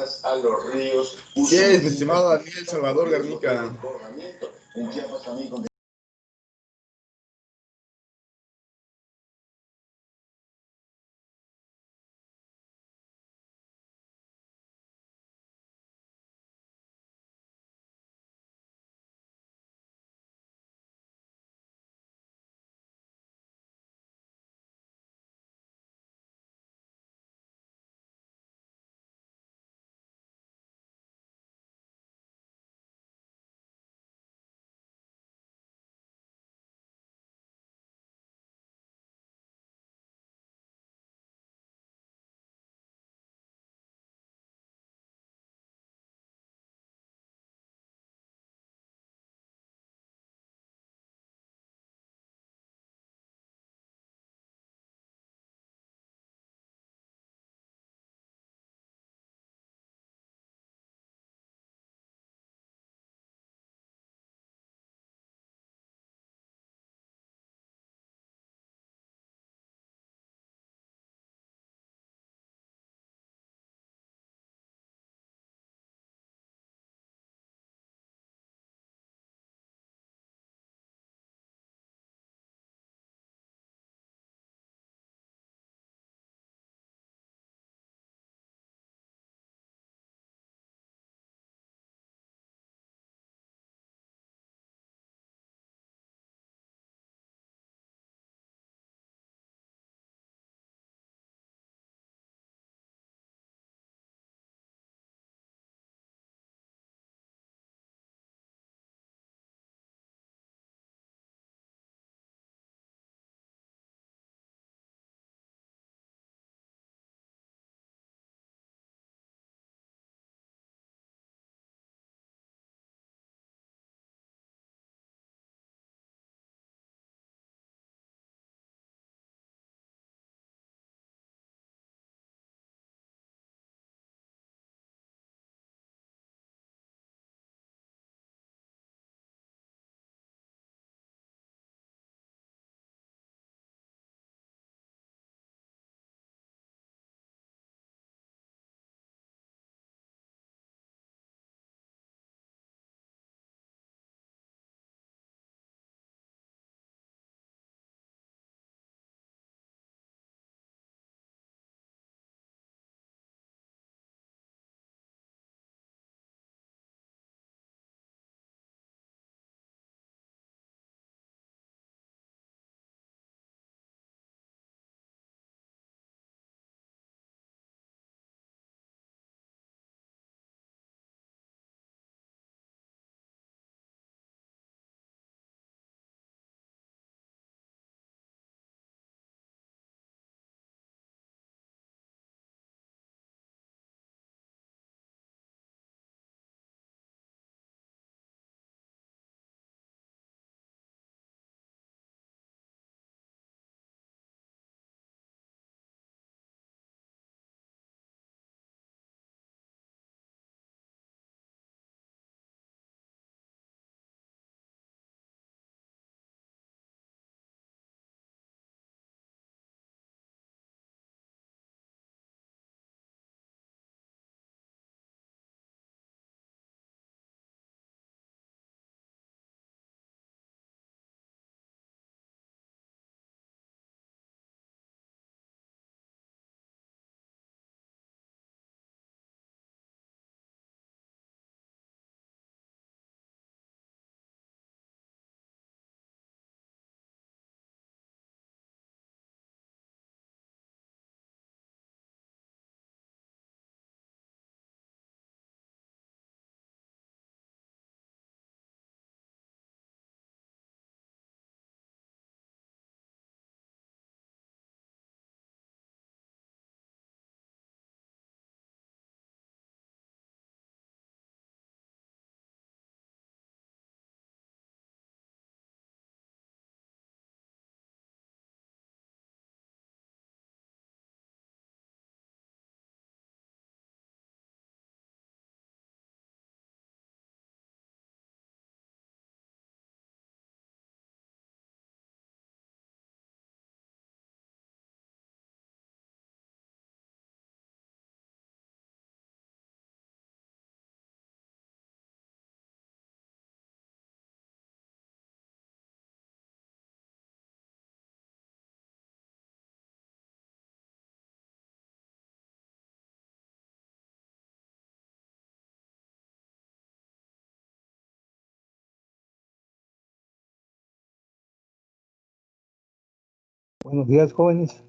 carreteras, a los ríos. ¿Qué es, mi estimado Daniel Salvador Garnica? En Chiapas también Buenos días, jóvenes.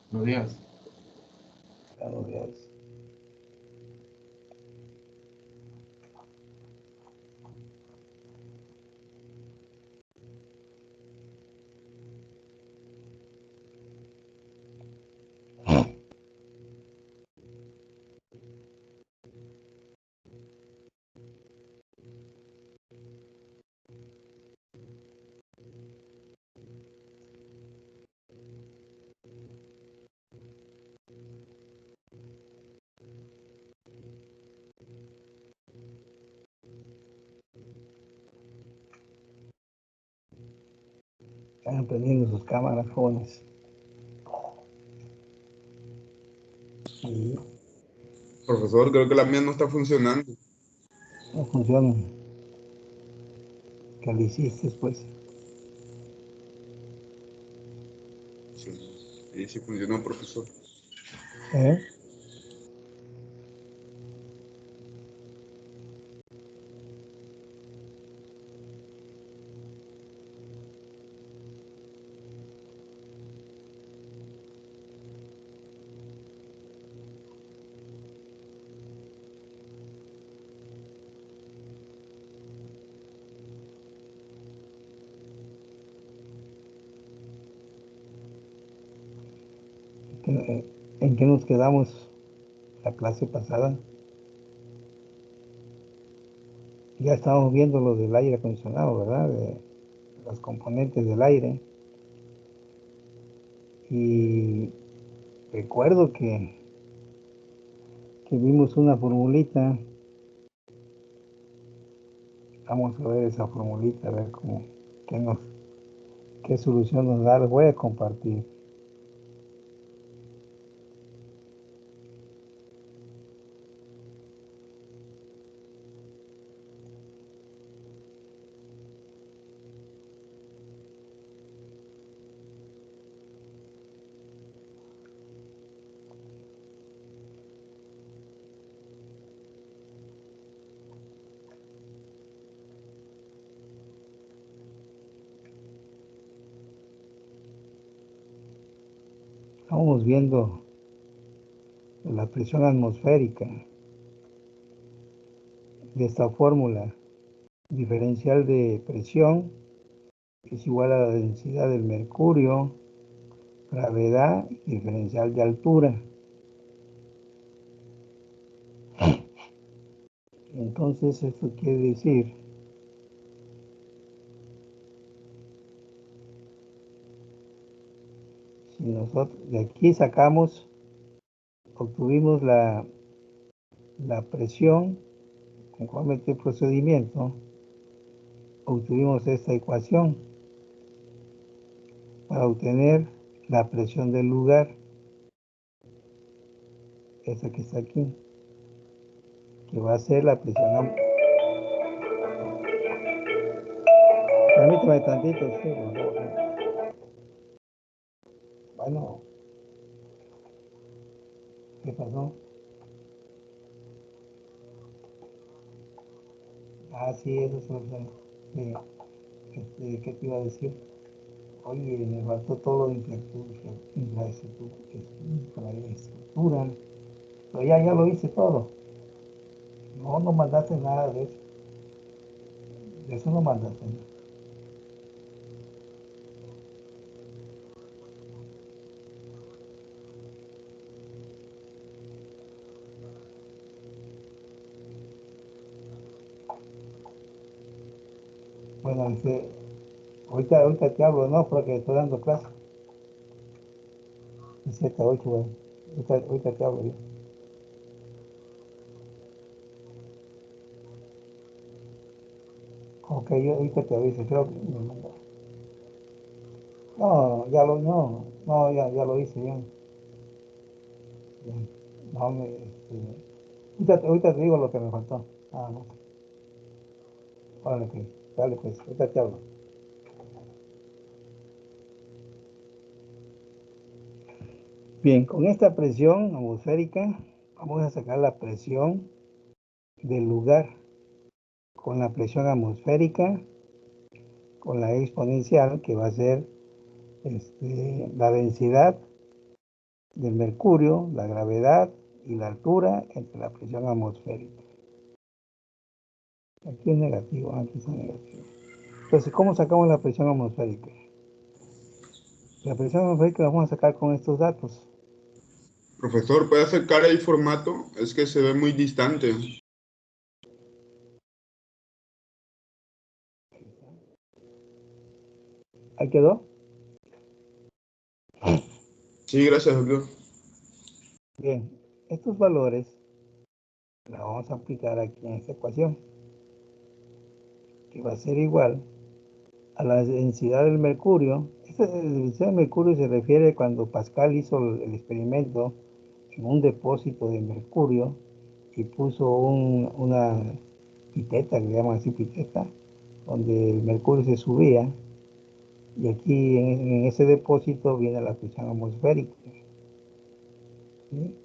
Buenos días. Buenos días. Están prendiendo sus cámaras, jóvenes. Y Profesor, creo que la mía no está funcionando. no funcionan. ¿Qué le hiciste, pues? Sí funcionó, profesor. ¿Eh? ¿En qué nos quedamos la clase pasada? Ya estábamos viendo lo del aire acondicionado, ¿verdad? De los componentes del aire. Y recuerdo que vimos una formulita. Vamos a ver esa formulita, a ver qué solución nos da. Les voy a compartir. Estamos viendo la presión atmosférica de esta fórmula. Diferencial de presión es igual a la densidad del mercurio, gravedad y diferencial de altura. Entonces esto quiere decir si nosotros de aquí obtuvimos la presión conforme a este procedimiento, obtuvimos esta ecuación para obtener la presión del lugar, esa que está aquí, que va a ser la presión. Permítame tantito, sí, por favor. Bueno, ¿qué pasó? Ah, sí, eso es lo que... ¿Qué te iba a decir? Oye, me faltó todo lo de infraestructura, pero ya lo hice todo. No mandaste nada de eso. De eso no mandaste nada. Bueno, ahorita te hablo, ¿no? Porque estoy dando clase. 7 a 8, bueno. Ahorita te hablo yo. Ok, yo ahorita te aviso, creo que me mandó. No, ya lo hice bien. Bien. No, ahorita te digo lo que me faltó. Ah, no. Órale, pues, dale, pues, ahorita te hablo. Bien, con esta presión atmosférica vamos a sacar la presión del lugar. Con la presión atmosférica con la exponencial, que va a ser la densidad del mercurio, la gravedad y la altura entre la presión atmosférica. Aquí es negativo, aquí es negativo. Entonces, ¿cómo sacamos la presión atmosférica? La presión atmosférica la vamos a sacar con estos datos. Profesor, ¿puede acercar el formato? Es que se ve muy distante. ¿Ahí quedó? Sí, gracias, doctor. Bien, estos valores los vamos a aplicar aquí en esta ecuación, que va a ser igual a la densidad del mercurio. Esta densidad del mercurio se refiere cuando Pascal hizo el experimento en un depósito de mercurio y puso una piteta, que le llaman así piteta, donde el mercurio se subía, y aquí en ese depósito viene la presión atmosférica. ¿Sí?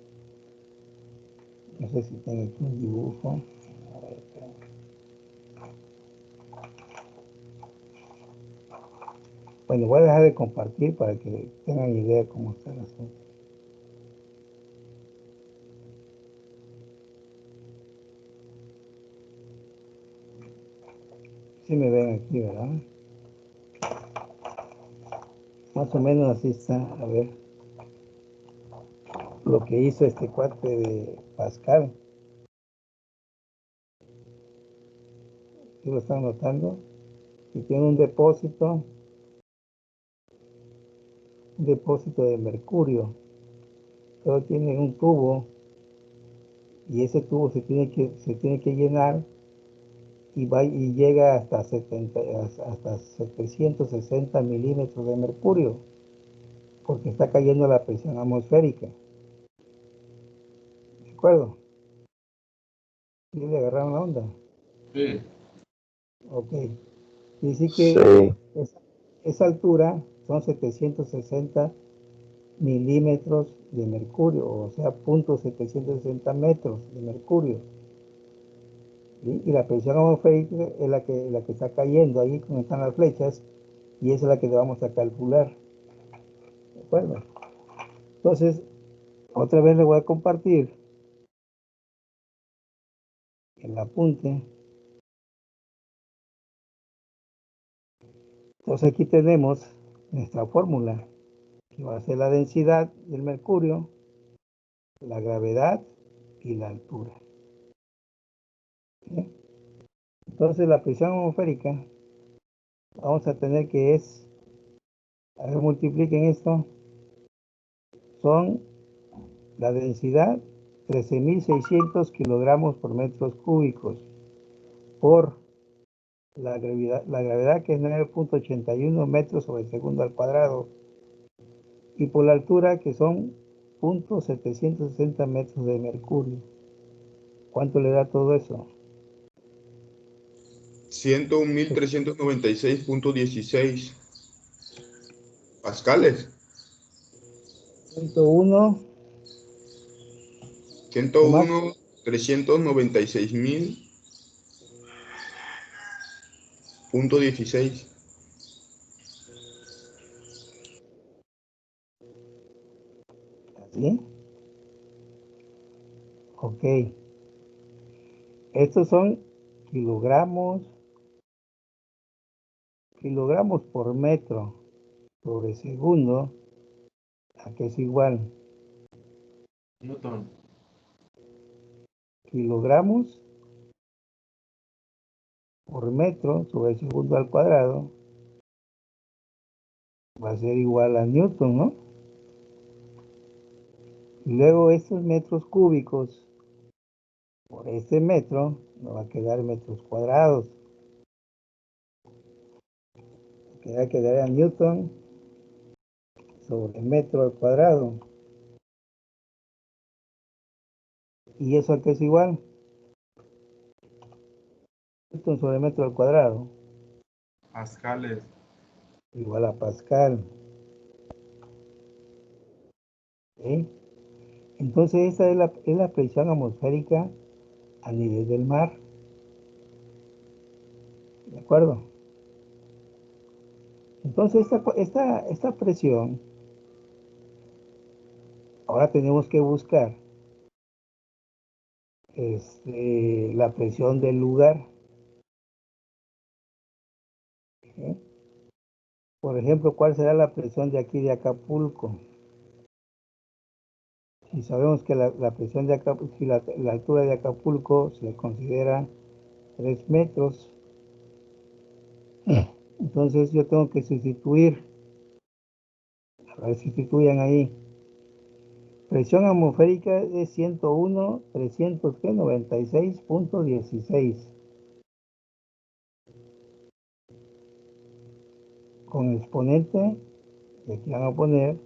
No sé si tengo aquí un dibujo. A ver, espera. Bueno, voy a dejar de compartir para que tengan idea de cómo está el asunto. Sí me ven aquí, ¿verdad? Más o menos así está, a ver, lo que hizo este cuate de Pascal. ¿Sí lo están notando? Y tiene un depósito de mercurio. Pero tiene un tubo y ese tubo se tiene que llenar y llega hasta 760 milímetros de mercurio, porque está cayendo la presión atmosférica. ¿De acuerdo? ¿Sí le agarraron la onda? Sí. Ok. Dice Sí, que esa altura son 760 milímetros de mercurio, o sea, 0.760 metros de mercurio. ¿Sí? Y la presión atmosférica es la que está cayendo ahí donde están las flechas, y esa es la que vamos a calcular. ¿De acuerdo? Entonces, otra vez le voy a compartir el apunte. Entonces aquí tenemos nuestra fórmula, que va a ser la densidad del mercurio, la gravedad y la altura. ¿Sí? Entonces la presión atmosférica vamos a tener que a ver, multipliquen esto, son la densidad 13.600 kilogramos por metros cúbicos por la gravedad, que es 9.81 metros sobre segundo al cuadrado, y por la altura, que son 0.760 metros de mercurio. ¿Cuánto le da todo eso? 101.396.16 pascales. 101, ¿qué más? 101.396.16. ¿Sí? Ok. Estos son kilogramos por metro sobre segundo, a que es igual Newton. kilogramos por metro sobre segundo al cuadrado, va a ser igual a Newton, ¿no? Y luego estos metros cúbicos por este metro nos va a quedar metros cuadrados. Quedar a Newton sobre metro al cuadrado. ¿Y eso a qué es igual? Newton sobre metro al cuadrado Pascales. igual a Pascal. ¿Sí? Entonces esa es la presión atmosférica a nivel del mar. ¿De acuerdo? Entonces, esta presión, ahora tenemos que buscar la presión del lugar. ¿Sí? Por ejemplo, ¿cuál será la presión de aquí de Acapulco? Si sabemos que la presión de Acapulco, si la altura de Acapulco se considera 3 metros, entonces yo tengo que sustituir, a ver, sustituyan ahí. Presión atmosférica es 101, 396.16. Con exponente, y aquí van a poner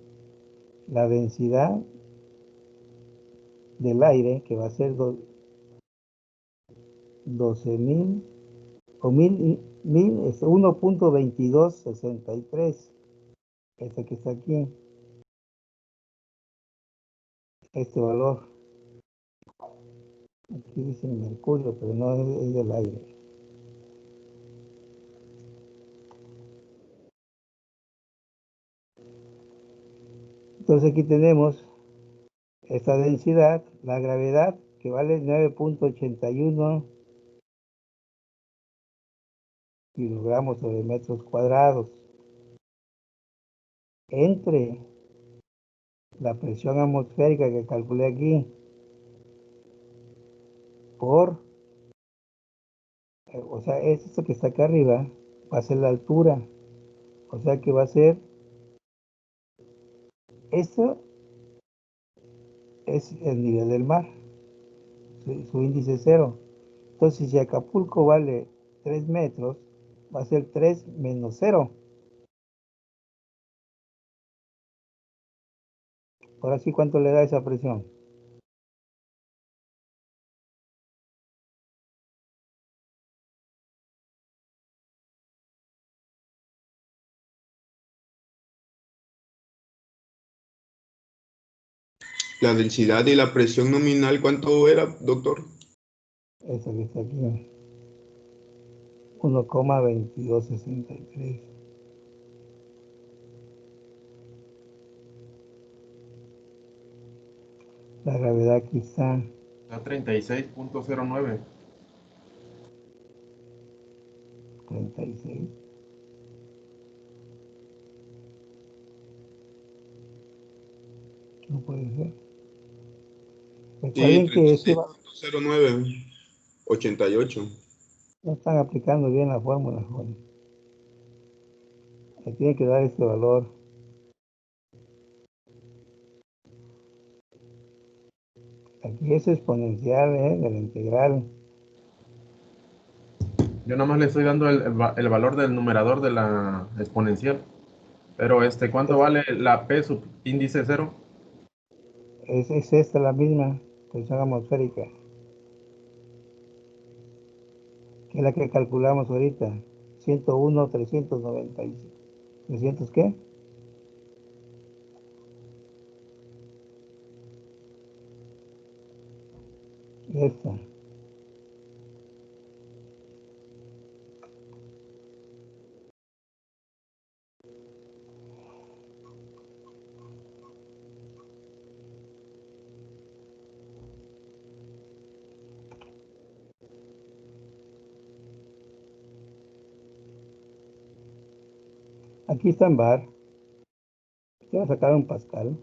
la densidad del aire, que va a ser 12.000 o 1.2263. Este que está aquí, este valor. Aquí dice mercurio, pero no es del aire. Entonces aquí tenemos esta densidad, la gravedad, que vale 9.81 kilogramos sobre metros cuadrados, entre la presión atmosférica que calculé aquí por, o sea, esto que está acá arriba va a ser la altura, o sea que va a ser, esto es el nivel del mar, su índice cero. Entonces, si Acapulco vale 3 metros, va a ser 3 menos 0. Ahora sí, ¿cuánto le da esa presión? La densidad y la presión nominal, ¿cuánto era, doctor? Esa que está aquí, 1,2263. La gravedad aquí está Está 36.09. 36. No puede ser. Sí, Recuerden que este valor 36.09, 88. no están aplicando bien la fórmula, joven. Se tiene que dar este valor. Aquí es exponencial, de la integral. Yo nada más le estoy dando el valor del numerador de la exponencial. Pero ¿cuánto vale la P sub índice cero? Es esta la misma presión atmosférica, que es la que calculamos ahorita. 101, 395. ¿300 qué? Esta. Aquí está en bar. Usted va a sacar un Pascal.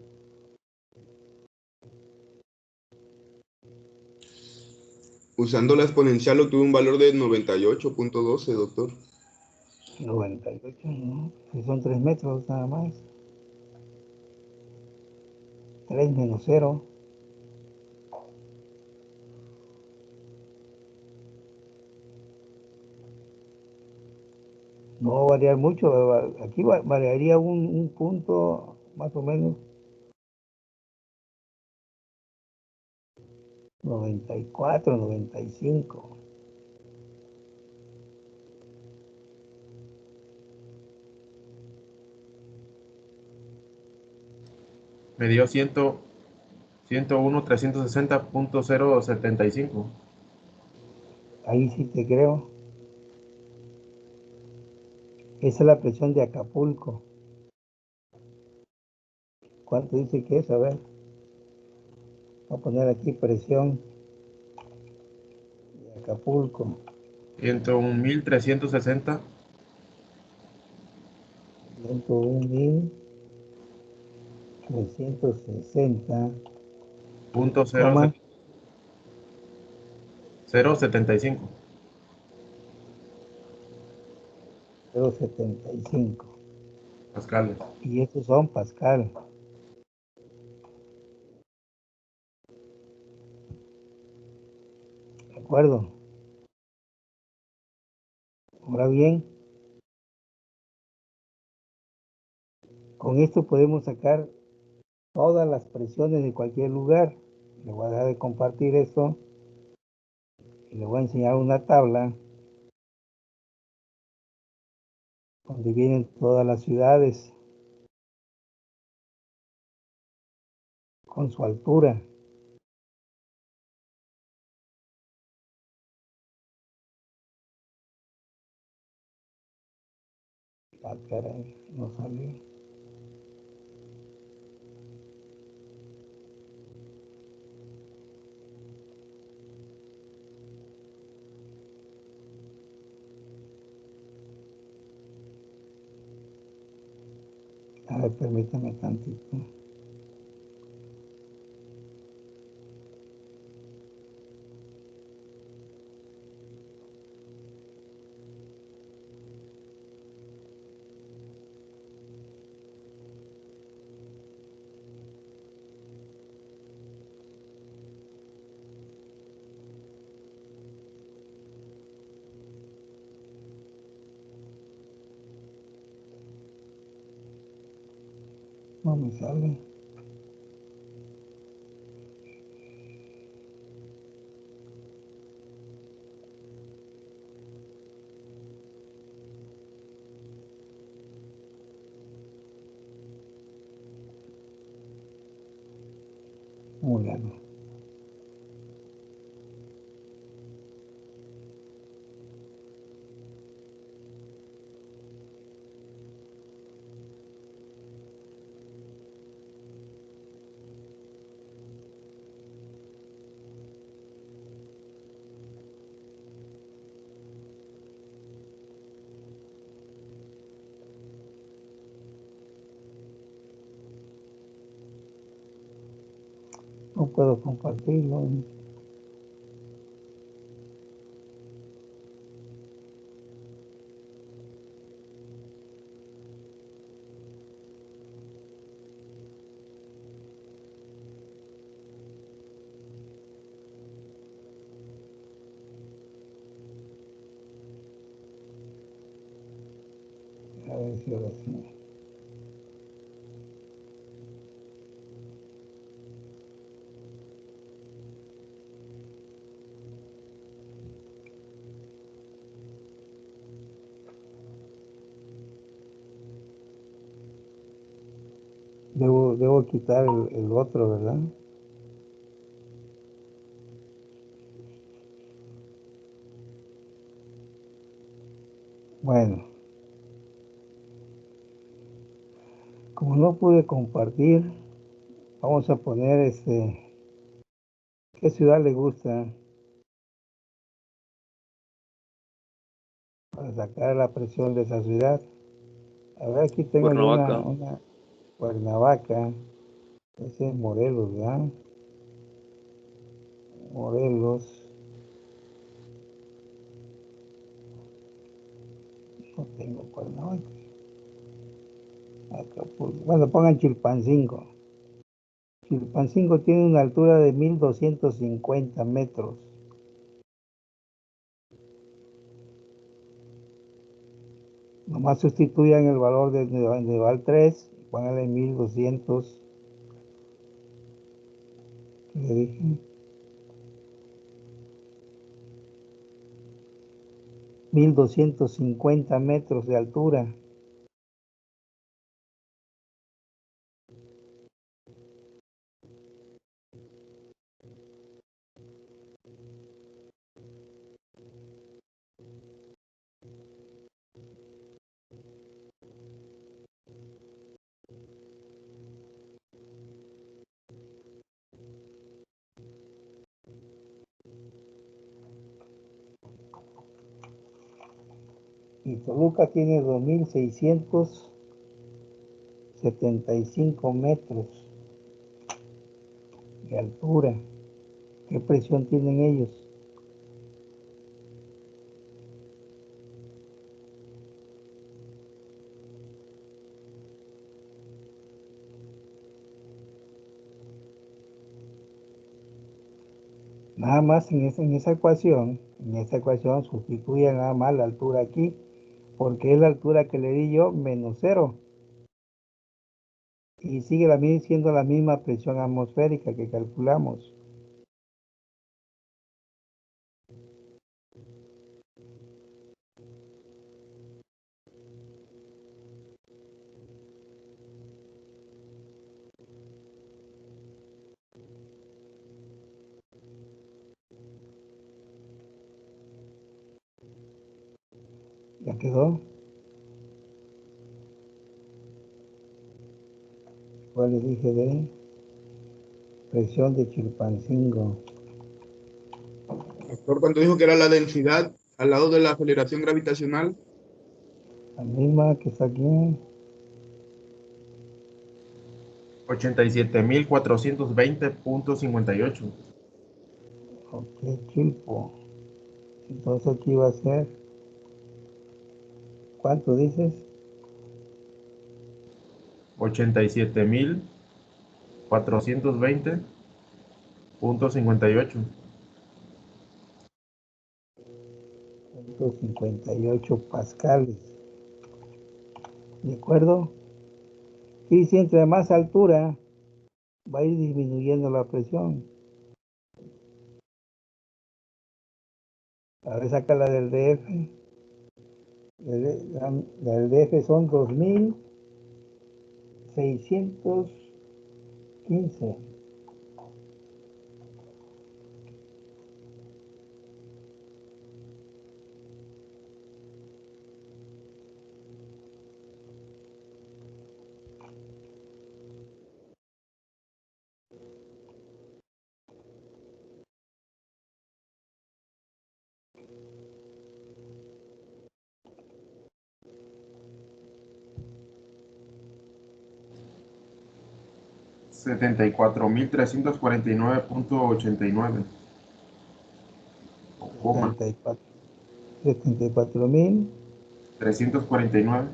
Usando la exponencial obtuve un valor de 98.12, doctor. 98, ¿no? Si son 3 metros nada más. 3 menos 0. No va a variar mucho. Aquí variaría un punto más o menos. 94, 95. Me dio 101.360.075. Ahí sí te creo. Esa es la presión de Acapulco. ¿Cuánto dice que es? A ver. Voy a poner aquí presión de Acapulco. 101.360. 101.360, Punto coma 075 0.75. pascales. Y estos son Pascal. ¿De acuerdo? Ahora bien, con esto podemos sacar todas las presiones de cualquier lugar. Le voy a dejar de compartir esto y le voy a enseñar una tabla donde vienen todas las ciudades con su altura. Ah, caray, no salió. A ver, permítame tantito. No me sale. Bueno, no puedo compartirlo. A ver si ahora sí. Debo quitar el otro, ¿verdad? Bueno, como no pude compartir, vamos a poner ¿qué ciudad le gusta para sacar la presión de esa ciudad? A ver, aquí tengo yo Cuernavaca. una Cuernavaca. Ese es Morelos, ¿verdad? Morelos. No tengo Cuernavaca. Acapulco. Bueno, pongan Chilpancingo. Chilpancingo tiene una altura de 1.250 metros. Nomás sustituyan el valor del nivel 3, pónganle 1.200. ¿Qué le dije? 1.250 metros de altura. y Toluca tiene 2.675 metros de altura. ¿Qué presión tienen ellos? Nada más en esa ecuación sustituyen nada más la altura aquí, porque es la altura que le di yo menos 0. Y sigue siendo la misma presión atmosférica que calculamos. ¿Ya quedó? ¿Cuál les dije de presión de Chilpancingo? Doctor, cuando dijo que era la densidad al lado de la aceleración gravitacional, La misma que está aquí. 87.420.58. Ok, Chilpo. Entonces aquí va a ser, ¿cuánto dices? 87.420.58. 158 pascales. ¿De acuerdo? Y si entre más altura va a ir disminuyendo la presión. A ver, saca la del DF. La del DF son 2.615. Setenta y cuatro mil trescientos cuarenta y nueve punto ochenta y nueve. Coma. 74.000, 349.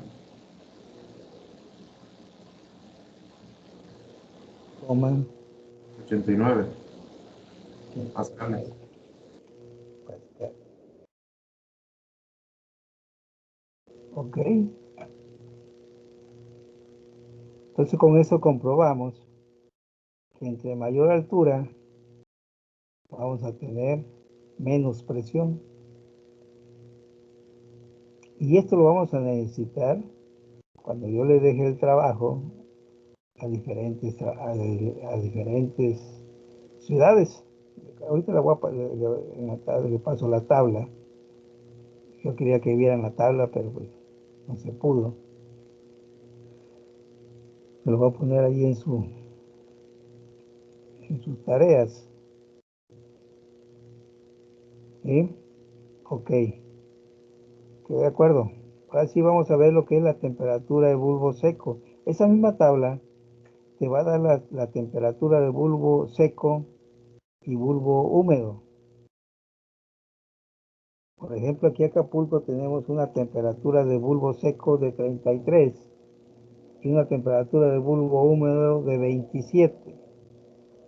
coma, 89 pascales. pascal. Ok. Entonces con eso comprobamos que entre mayor altura vamos a tener menos presión. Y esto lo vamos a necesitar cuando yo le deje el trabajo a diferentes ciudades. Ahorita le paso la tabla. Yo quería que vieran la tabla, pero pues no se pudo. Me lo voy a poner ahí en sus tareas. ¿Sí? Ok. Quedé de acuerdo. Ahora sí vamos a ver lo que es la temperatura de bulbo seco. Esa misma tabla te va a dar la temperatura del bulbo seco y bulbo húmedo. Por ejemplo, aquí en Acapulco tenemos una temperatura de bulbo seco de 33 y una temperatura de bulbo húmedo de 27.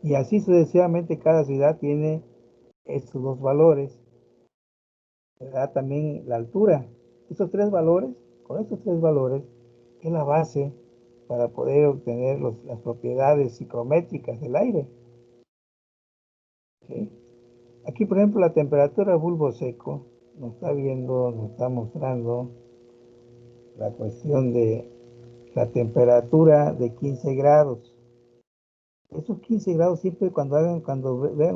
Y así sucesivamente cada ciudad tiene estos dos valores. ¿Verdad? También la altura. Con estos tres valores, es la base para poder obtener las propiedades psicométricas del aire. ¿Sí? Aquí, por ejemplo, la temperatura del bulbo seco nos está mostrando la cuestión de la temperatura de 15 grados. Esos 15 grados siempre cuando vean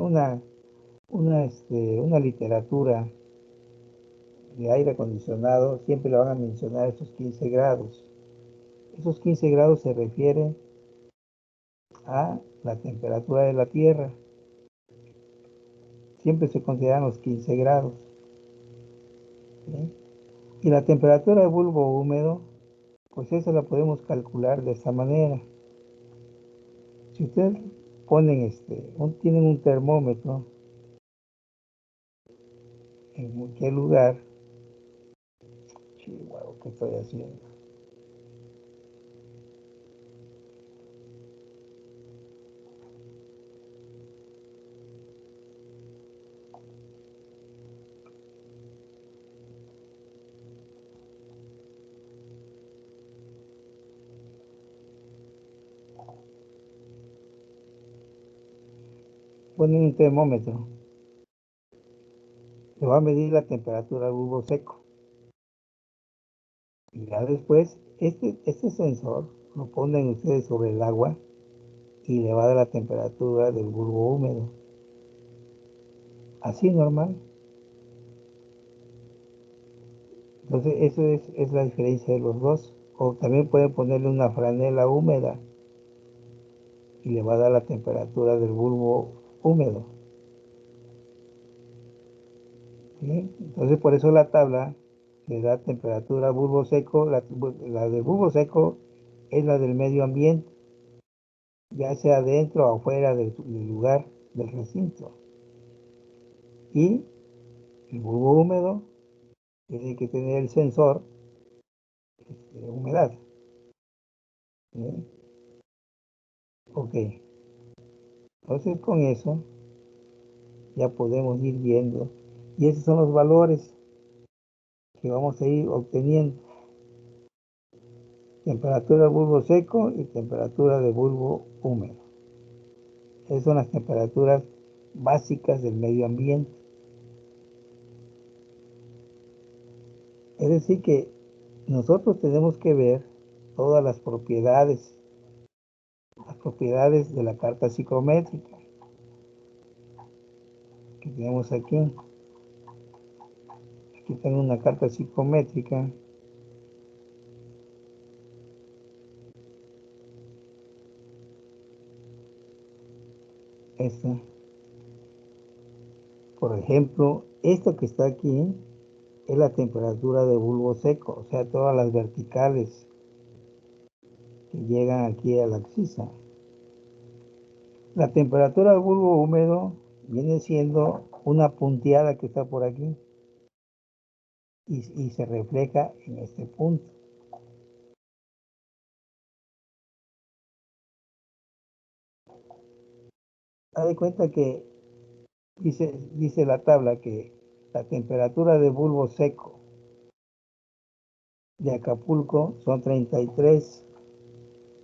una literatura de aire acondicionado, siempre le van a mencionar esos 15 grados. Esos 15 grados se refieren a la temperatura de la Tierra. Siempre se consideran los 15 grados. ¿Sí? Y la temperatura del bulbo húmedo, pues eso la podemos calcular de esta manera. Si ustedes ponen tienen un termómetro en cualquier lugar, chihuahua, ¿qué estoy haciendo? Ponen un termómetro, le va a medir la temperatura del bulbo seco. Y ya después, este sensor lo ponen ustedes sobre el agua y le va a dar la temperatura del bulbo húmedo. Así normal. Entonces, eso es la diferencia de los dos. O también pueden ponerle una franela húmeda y le va a dar la temperatura del bulbo húmedo. ¿Sí? Entonces, por eso la tabla le da temperatura bulbo seco. La del bulbo seco es la del medio ambiente, ya sea dentro o afuera del lugar, del recinto. Y el bulbo húmedo tiene que tener el sensor de humedad. ¿Sí? Ok, entonces con eso ya podemos ir viendo. Y esos son los valores que vamos a ir obteniendo. Temperatura de bulbo seco y temperatura de bulbo húmedo. Esas son las temperaturas básicas del medio ambiente. Es decir que nosotros tenemos que ver todas las propiedades de la carta psicométrica que tenemos aquí. Aquí tengo una carta psicométrica. Esta. Por ejemplo, esto que está aquí es la temperatura de bulbo seco, o sea, todas las verticales que llegan aquí a la axisa. La temperatura del bulbo húmedo viene siendo una punteada que está por aquí y se refleja en este punto. Haz de cuenta que dice la tabla que la temperatura de bulbo seco de Acapulco son 33.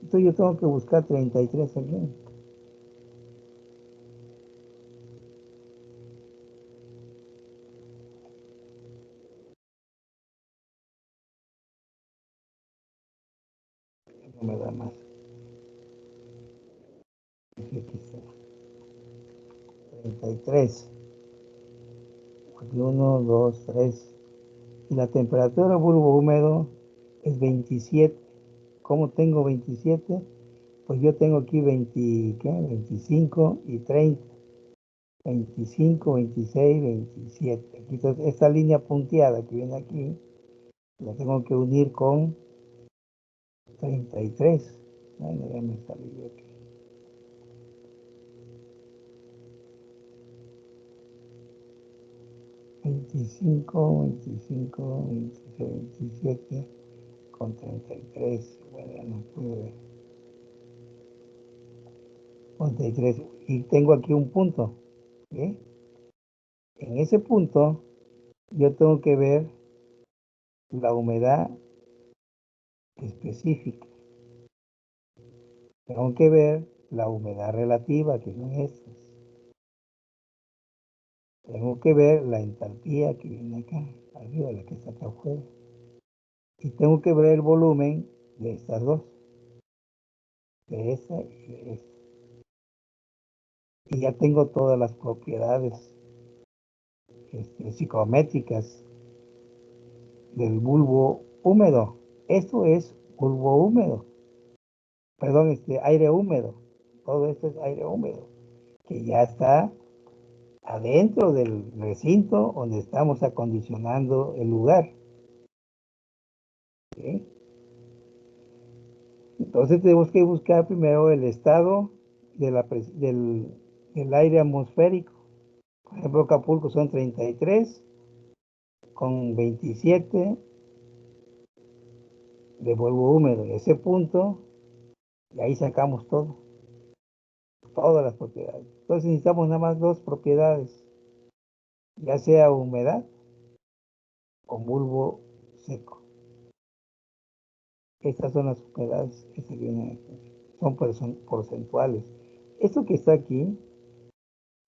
Entonces yo tengo que buscar 33 aquí. No me da más. Aquí está. 33. Aquí 1, 2, 3. Y la temperatura del bulbo húmedo es 27. ¿Cómo tengo 27? Pues yo tengo aquí 25 y 30. 25, 26, 27. Aquí, entonces, esta línea punteada que viene aquí, la tengo que unir con 33. Bueno, ya me salí yo aquí. 25, 25, 26, 27 con 33. Bueno, ya no pude ver. 33. Y tengo aquí un punto. ¿Sí? En ese punto, yo tengo que ver la humedad específica. Tengo que ver la humedad relativa, que son estas. Tengo que ver la entalpía que viene acá, arriba, la que está acá afuera. Y tengo que ver el volumen de estas dos, de esta y de esta. Y ya tengo todas las propiedades psicométricas del bulbo húmedo. Esto es bulbo húmedo. Perdón, aire húmedo. Todo esto es aire húmedo, que ya está adentro del recinto donde estamos acondicionando el lugar. ¿Sí? Entonces tenemos que buscar primero el estado del aire atmosférico. Por ejemplo, Acapulco son 33 con 27 de polvo húmedo. Y ese punto, y ahí sacamos todas las propiedades. Entonces necesitamos nada más dos propiedades, ya sea humedad o bulbo seco. Estas son las propiedades que se vienen aquí. Son porcentuales. Esto que está aquí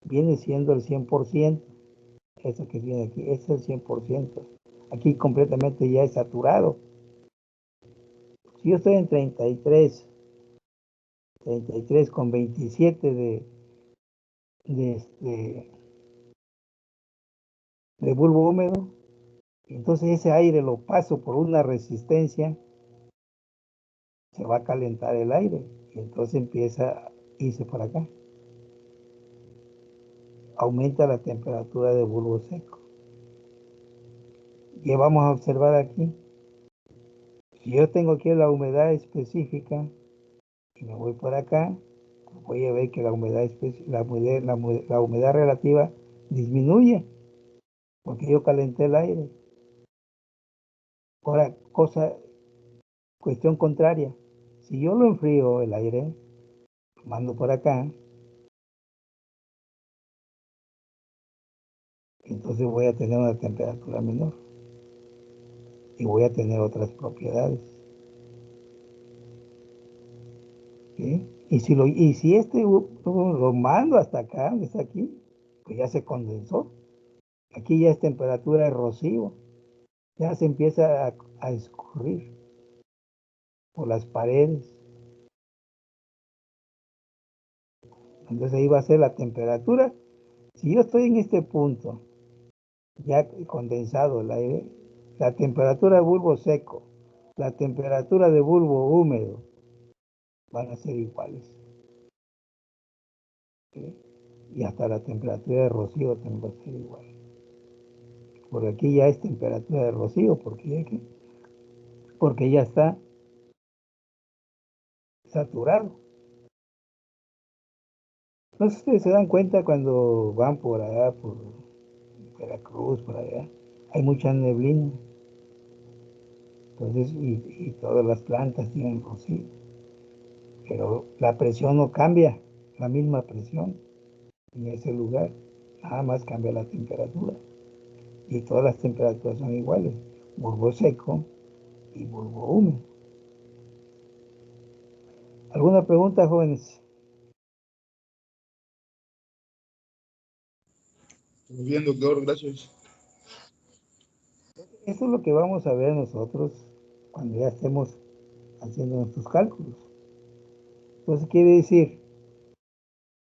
viene siendo el 100%. Eso que viene aquí es el 100%. Aquí completamente ya es saturado. Si yo estoy en 33 con 27 de bulbo húmedo, entonces ese aire lo paso por una resistencia, se va a calentar el aire y entonces empieza a irse para acá. Aumenta la temperatura de bulbo seco. ¿Qué vamos a observar aquí? Si yo tengo aquí la humedad específica y me voy por acá, pues voy a ver que la humedad relativa disminuye porque yo calenté el aire. Ahora, cuestión contraria. Si yo lo enfrío el aire, mando por acá, entonces voy a tener una temperatura menor y voy a tener otras propiedades. ¿Sí? Y si lo mando hasta acá, donde está aquí, pues ya se condensó. Aquí ya es temperatura de rocío, ya se empieza a escurrir por las paredes. Entonces ahí va a ser la temperatura. Si yo estoy en este punto, ya condensado el aire, la temperatura de bulbo seco, la temperatura de bulbo húmedo van a ser iguales. ¿Sí? Y hasta la temperatura de rocío también va a ser igual. Por aquí ya es temperatura de rocío, porque ya está saturado. No sé si ustedes se dan cuenta cuando van por allá, por Veracruz, por allá, hay mucha neblina. Entonces, y todas las plantas tienen rocío. Pero la presión no cambia, la misma presión en ese lugar, nada más cambia la temperatura. Y todas las temperaturas son iguales, bulbo seco y bulbo húmedo. ¿Alguna pregunta, jóvenes? Muy bien, doctor, gracias. Eso es lo que vamos a ver nosotros cuando ya estemos haciendo nuestros cálculos. Entonces quiere decir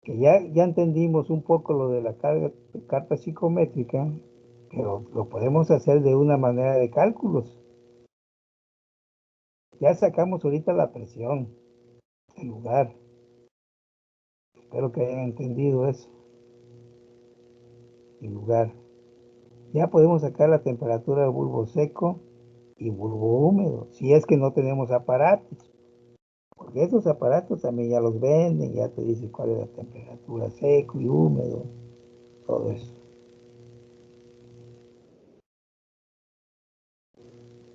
que ya entendimos un poco lo de la carta psicométrica, pero lo podemos hacer de una manera de cálculos. Ya sacamos ahorita la presión, el lugar. Espero que hayan entendido eso, el lugar. Ya podemos sacar la temperatura del bulbo seco y bulbo húmedo, si es que no tenemos aparatos. Porque esos aparatos también ya los venden, ya te dicen cuál es la temperatura seco y húmedo, todo eso.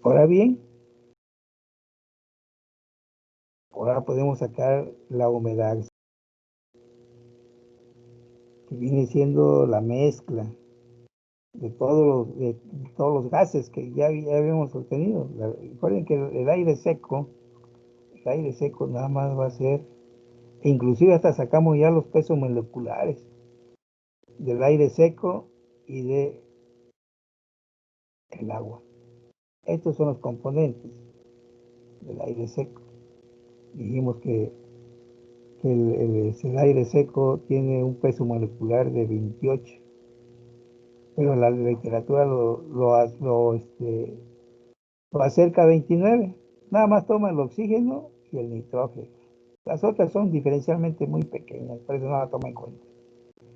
Ahora bien, ahora podemos sacar la humedad, que viene siendo la mezcla de todos los gases que ya habíamos obtenido. Recuerden que el aire seco nada más va a ser, e inclusive hasta sacamos ya los pesos moleculares del aire seco y del agua. Estos son los componentes del aire seco. Dijimos que el aire seco tiene un peso molecular de 28, pero la literatura lo acerca a 29. Nada más toma el oxígeno y el nitrógeno. Las otras son diferencialmente muy pequeñas, por eso no la toma en cuenta.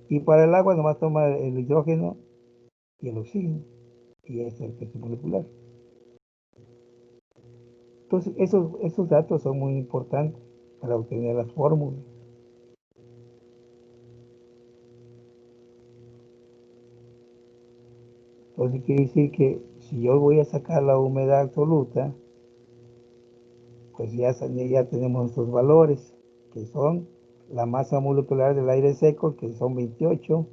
Y para el agua nomás toma el hidrógeno y el oxígeno, y ese es el peso molecular. Entonces, esos datos son muy importantes para obtener las fórmulas. Entonces, quiere decir que si yo voy a sacar la humedad absoluta, pues ya tenemos estos valores, que son la masa molecular del aire seco, que son 28,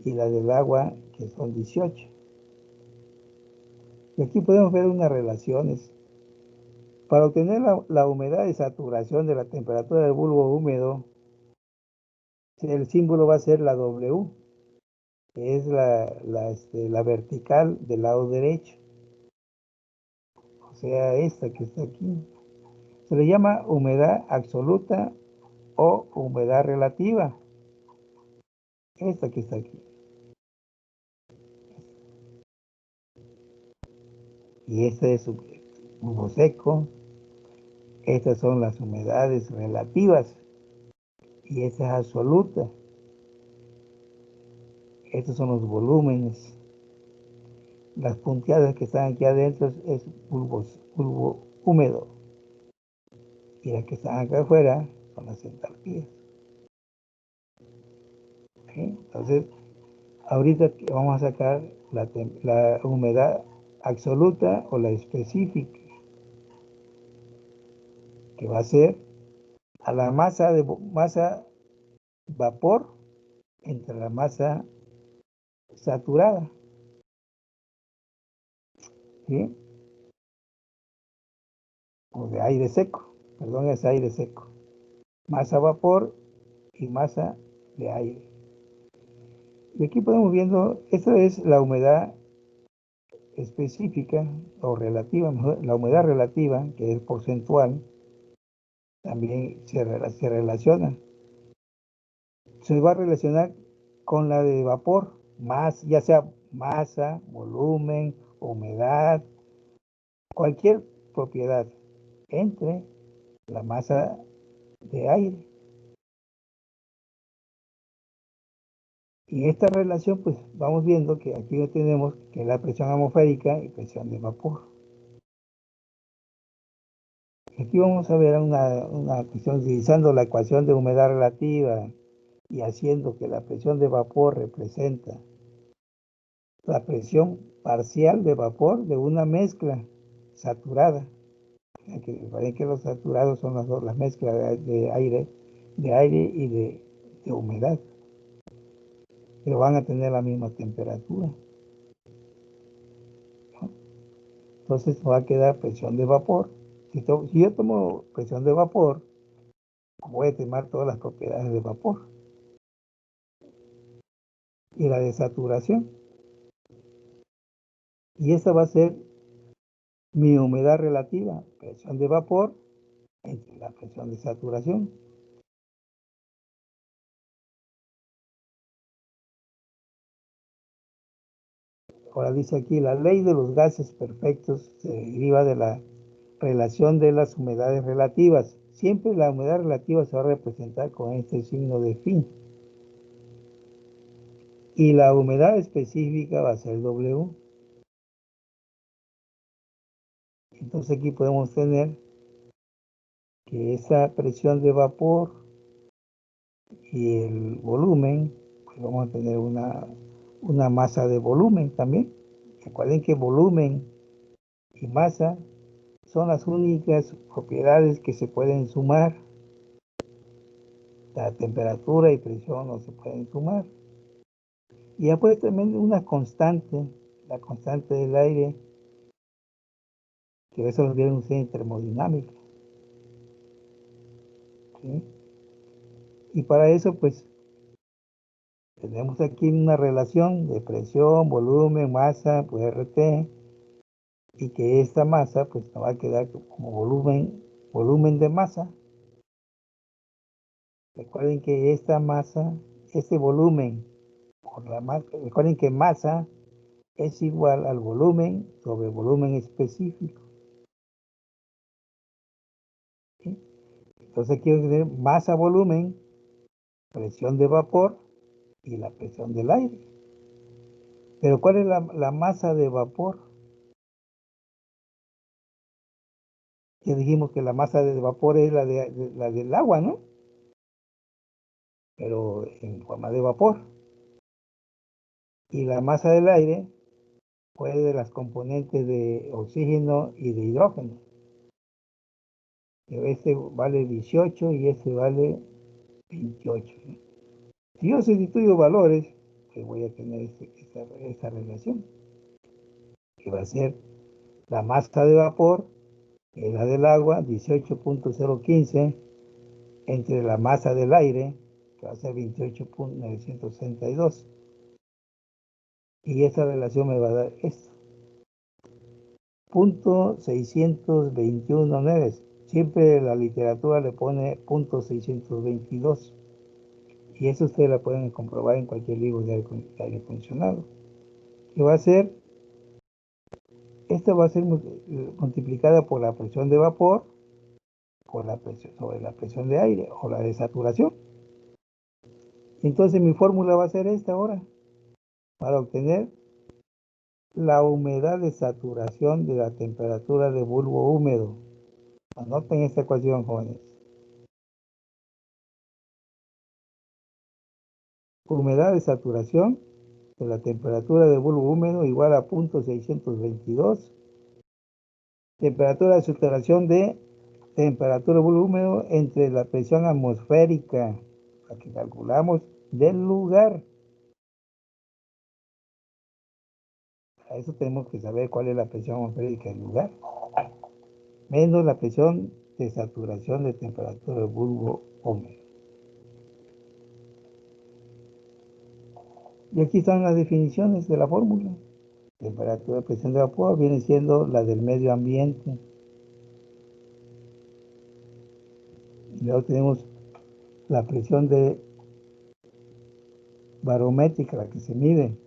y la del agua, que son 18. Y aquí podemos ver unas relaciones. Para obtener la humedad de saturación de la temperatura del bulbo húmedo, el símbolo va a ser la W, que es la vertical del lado derecho. O sea, esta que está aquí. Se le llama humedad absoluta o humedad relativa. Esta que está aquí. Y este es bulbo seco. Estas son las humedades relativas. Y esta es absoluta. Estos son los volúmenes. Las punteadas que están aquí adentro es bulbo húmedo. Y las que están acá afuera son las entalpías. ¿Sí? Entonces, ahorita vamos a sacar la humedad absoluta o la específica, que va a ser a la masa vapor entre la masa saturada. ¿Sí? O de aire seco, perdón, es aire seco. Masa vapor y masa de aire. Y aquí podemos viendo, esta es la humedad específica o relativa, la humedad relativa, que es porcentual, también se relaciona. Se va a relacionar con la de vapor, más, ya sea masa, volumen, humedad, cualquier propiedad entre la masa de aire. Y esta relación, pues vamos viendo que aquí lo tenemos, que es la presión atmosférica y presión de vapor. Aquí vamos a ver una cuestión utilizando la ecuación de humedad relativa y haciendo que la presión de vapor representa la presión parcial de vapor de una mezcla saturada. Recuerden que los saturados son las mezclas de aire y de humedad, pero van a tener la misma temperatura, ¿no? Entonces va a quedar presión de vapor. Si yo tomo presión de vapor, voy a tomar todas las propiedades de vapor y la de saturación. Y esa va a ser mi humedad relativa, presión de vapor entre la presión de saturación. Ahora dice aquí, la ley de los gases perfectos se deriva de la relación de las humedades relativas. Siempre la humedad relativa se va a representar con este signo de phi. Y la humedad específica va a ser W. Entonces aquí podemos tener que esa presión de vapor y el volumen, pues vamos a tener una masa de volumen también. Recuerden que volumen y masa son las únicas propiedades que se pueden sumar. La temperatura y presión no se pueden sumar. Y después también una constante, la constante del aire, que eso lo vieron ustedes en termodinámica. ¿Sí? Y para eso, pues, tenemos aquí una relación de presión, volumen, masa, pues RT, y que esta masa, pues, nos va a quedar como volumen de masa. Recuerden que esta masa, este volumen, recuerden que masa es igual al volumen sobre volumen específico. ¿Sí? Entonces quiero tener masa-volumen, presión de vapor y la presión del aire. Pero ¿cuál es la masa de vapor? que dijimos que la masa de vapor es la del agua, ¿no? Pero en forma de vapor. Y la masa del aire fue de las componentes de oxígeno y de hidrógeno. Pero este vale 18 y este vale 28, ¿no? Si yo sustituyo valores, pues voy a tener esta relación, que va a ser la masa de vapor, que es la del agua, 18.015, entre la masa del aire, que va a ser 28.962. Y esa relación me va a dar esto. Punto 621.9. Siempre la literatura le pone punto 622. Y eso ustedes la pueden comprobar en cualquier libro de aire acondicionado. Que va a ser, esta va a ser multiplicada por la presión de vapor, por la presión, sobre la presión de aire o la de saturación. Entonces mi fórmula va a ser esta ahora, para obtener la humedad de saturación de la temperatura de bulbo húmedo. Anoten esta ecuación, jóvenes. Humedad de saturación de la temperatura de bulbo húmedo igual a 0.622. Temperatura de saturación de temperatura de bulbo húmedo entre la presión atmosférica, la que calculamos del lugar. A eso tenemos que saber cuál es la presión atmosférica del lugar, menos la presión de saturación de temperatura de bulbo húmedo. Y aquí están las definiciones de la fórmula. Temperatura de presión de vapor viene siendo la del medio ambiente. Y luego tenemos la presión de barométrica, la que se mide.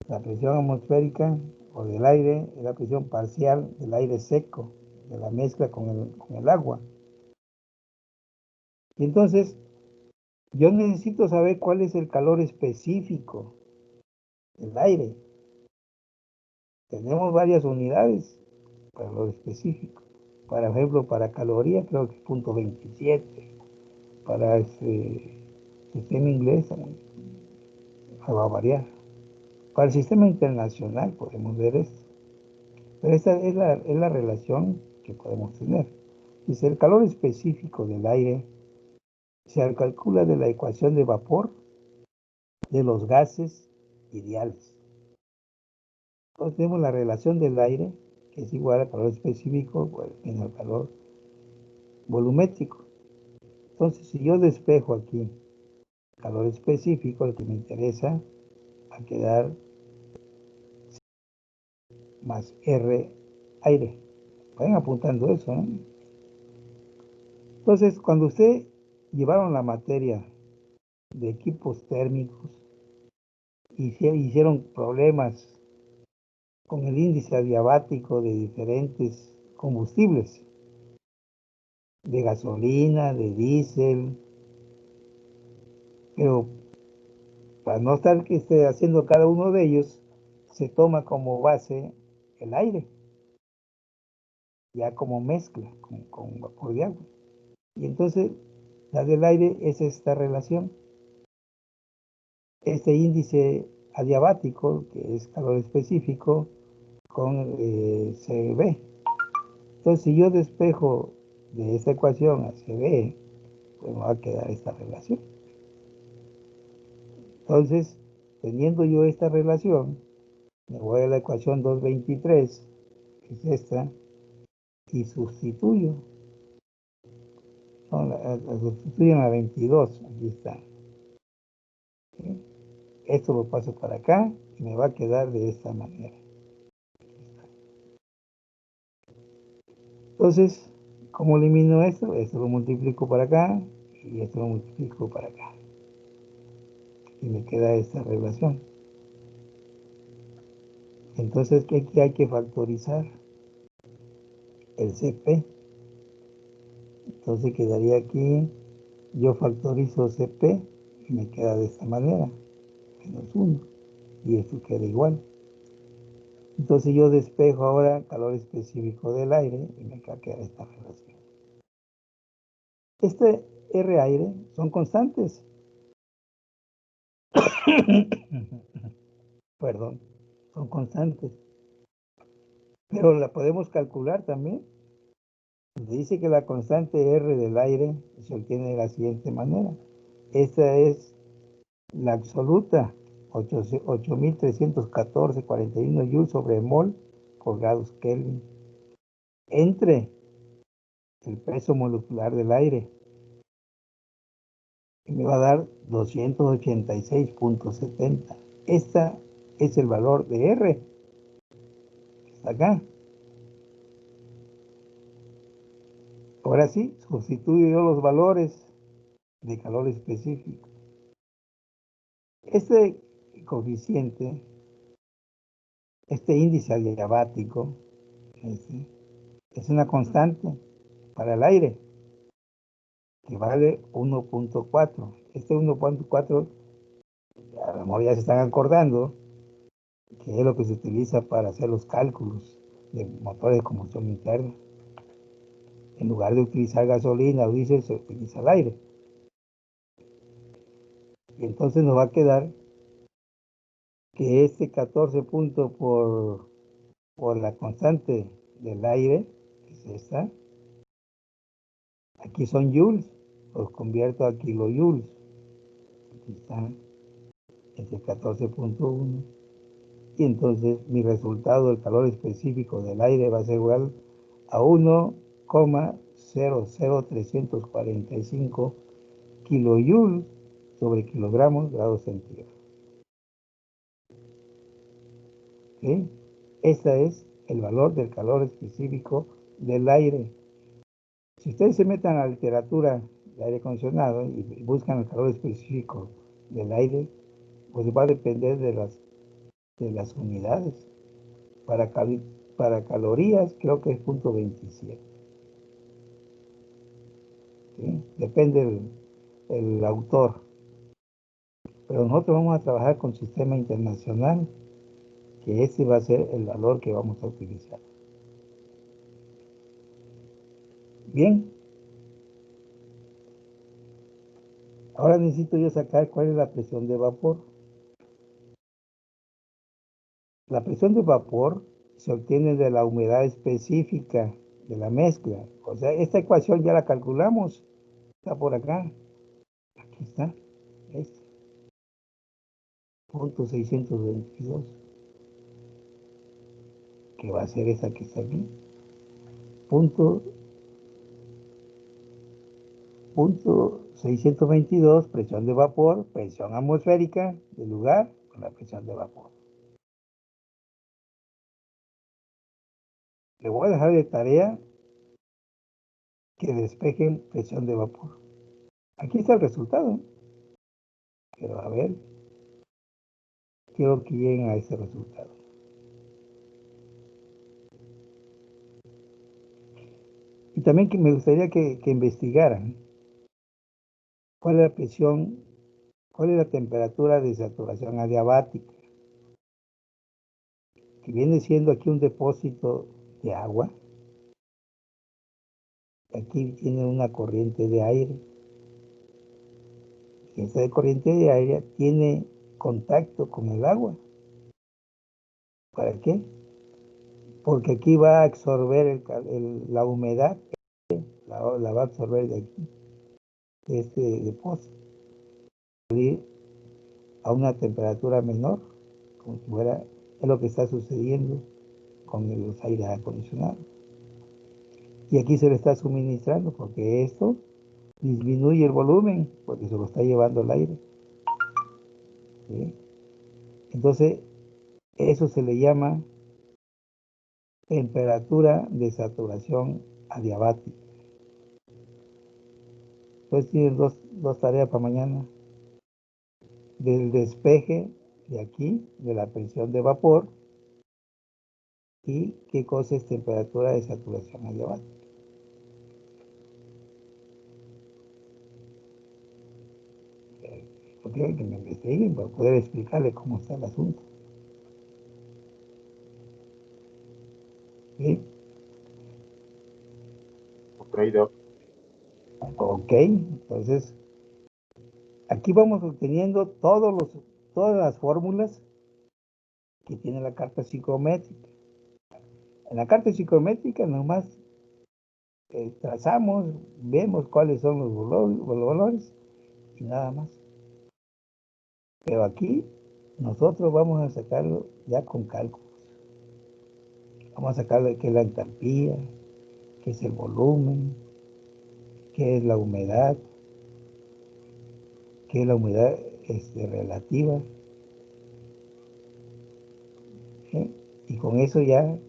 La presión atmosférica o del aire es la presión parcial del aire seco, de la mezcla con el agua. Y entonces, yo necesito saber cuál es el calor específico del aire. Tenemos varias unidades para calor específico. Por ejemplo, para calorías creo que es 0.27. Para sistema inglés va a variar. Para el sistema internacional podemos ver esto. Pero esta es la relación que podemos tener. Dice, el calor específico del aire se calcula de la ecuación de vapor de los gases ideales. Entonces tenemos la relación del aire, que es igual al calor específico menos el calor volumétrico. Entonces, si yo despejo aquí calor específico, el que me interesa, va a quedar más R aire. Vayan apuntando eso, ¿no? Entonces, cuando usted llevaron la materia de equipos térmicos y hicieron problemas con el índice adiabático de diferentes combustibles, de gasolina, de diésel, pero para no estar que esté haciendo cada uno de ellos, se toma como base el aire, ya como mezcla con vapor de agua. Y entonces la del aire es esta relación. Este índice adiabático, que es calor específico, con CB. Entonces, si yo despejo de esta ecuación a CB, pues me va a quedar esta relación. Entonces, teniendo yo esta relación, me voy a la ecuación 223, que es esta, y sustituyo. No, la sustituyo en la 22, aquí está. ¿Sí? Esto lo paso para acá y me va a quedar de esta manera. Entonces, ¿cómo elimino esto? Esto lo multiplico para acá y esto lo multiplico para acá. Y me queda esta relación. Entonces, ¿qué hay que factorizar? El CP. Entonces quedaría aquí, yo factorizo CP y me queda de esta manera, menos 1. Y esto queda igual. Entonces yo despejo ahora calor específico del aire y me queda esta relación. Este R aire son constantes. Perdón, son constantes. Pero la podemos calcular también. Dice que la constante R del aire se obtiene de la siguiente manera. Esta es la absoluta, 8.314,41 joules sobre mol por grados Kelvin, entre el peso molecular del aire, y me va a dar 286,70. Este es el valor de R, que está acá. Ahora sí, sustituyo yo los valores de calor específico. Este coeficiente, este índice adiabático, es una constante para el aire que vale 1.4. Este 1.4, a lo mejor ya se están acordando, que es lo que se utiliza para hacer los cálculos de motores de combustión interna. En lugar de utilizar gasolina o diésel, se utiliza el aire. Y entonces nos va a quedar que este 14 puntos por la constante del aire, que es esta, aquí son joules, los convierto a kilojoules. Aquí están, este 14.1. Y entonces mi resultado del calor específico del aire va a ser igual a 1,00345 kilojoules sobre kilogramos grados centígrados. ¿Sí? Este es el valor del calor específico del aire. Si ustedes se meten a la literatura de aire acondicionado y buscan el calor específico del aire, pues va a depender de las unidades. Para calorías creo que es 0.27. ¿Sí? Depende el autor. Pero nosotros vamos a trabajar con sistema internacional, que ese va a ser el valor que vamos a utilizar. Bien. Ahora necesito yo sacar cuál es la presión de vapor. La presión de vapor se obtiene de la humedad específica de la mezcla. O sea, esta ecuación ya la calculamos. Está por acá. Aquí está. Este. Punto 622. Que va a ser esa que está aquí. Punto 622, presión de vapor, presión atmosférica del lugar con la presión de vapor. Le voy a dejar de tarea que despejen presión de vapor. Aquí está el resultado. Pero a ver, quiero que lleguen a ese resultado. Y también que me gustaría que investigaran cuál es la presión, cuál es la temperatura de saturación adiabática, que viene siendo aquí un depósito de agua. Aquí tiene una corriente de aire. Y esa corriente de aire tiene contacto con el agua. ¿Para qué? Porque aquí va a absorber la humedad, la va a absorber de aquí, de este depósito, a una temperatura menor, como si fuera, es lo que está sucediendo con los aires acondicionados. Y aquí se le está suministrando, porque esto disminuye el volumen, porque se lo está llevando el aire. ¿Sí? Entonces, eso se le llama temperatura de saturación adiabática. Entonces tienes dos tareas para mañana. Del despeje de aquí, de la presión de vapor, y qué cosa es temperatura de saturación adiabática. Porque que me investiguen para poder explicarle cómo está el asunto. ¿Sí? Ok, Doc. Ok, entonces aquí vamos obteniendo todas las fórmulas que tiene la carta psicométrica. En la carta psicométrica nomás trazamos, vemos cuáles son los valores y nada más. Pero aquí nosotros vamos a sacarlo ya con cálculos. Vamos a sacarle qué es la entalpía, qué es el volumen, qué es la humedad, qué es la humedad relativa. ¿Sí? Y con eso ya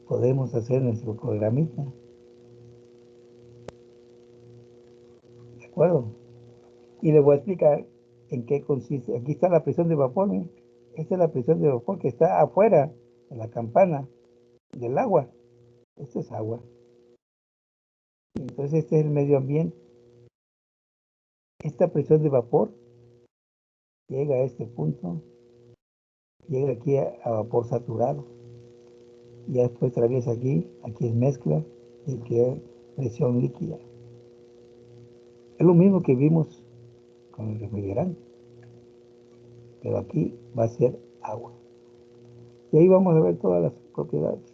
podemos hacer nuestro programita. ¿De acuerdo? Y les voy a explicar en qué consiste. Aquí está la presión de vapor. ¿Eh? Esta es la presión de vapor que está afuera de la campana del agua. Esto es agua. Entonces este es el medio ambiente. Esta presión de vapor llega a este punto, llega aquí a vapor saturado. Y ya después atraviesa aquí es mezcla, y aquí es presión líquida. Es lo mismo que vimos con el refrigerante, pero aquí va a ser agua. Y ahí vamos a ver todas las propiedades.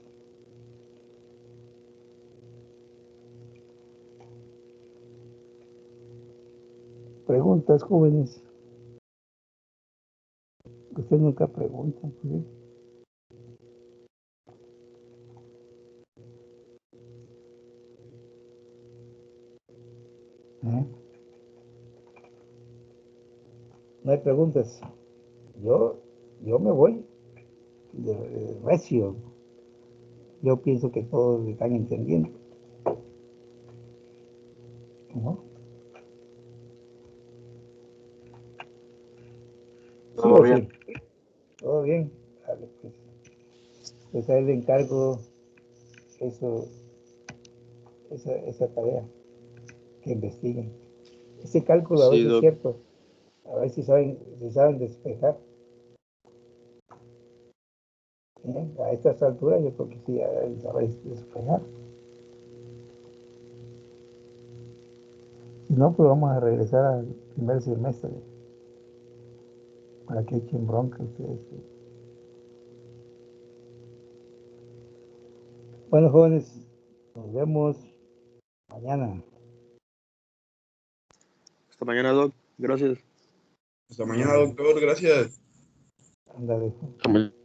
Preguntas, jóvenes. Ustedes nunca preguntan, ¿sí? ¿Eh? No hay preguntas. Yo me voy de recio. Yo pienso que todos están entendiendo, ¿no? ¿Sí Todo o bien. sí? ¿Todo bien? Vale, pues. Pues a él le encargo eso, esa tarea, que investiguen. Ese cálculo a Sí, veces es Doc. cierto. A ver si saben despejar. ¿Eh? A estas alturas yo creo que sí, saben despejar. Si no, pues vamos a regresar al primer semestre para que echen bronca ustedes. Bueno, jóvenes, nos vemos mañana. Hasta mañana, Doc. Gracias. Hasta mañana, doctor. Gracias. Ándale. Hasta mañana.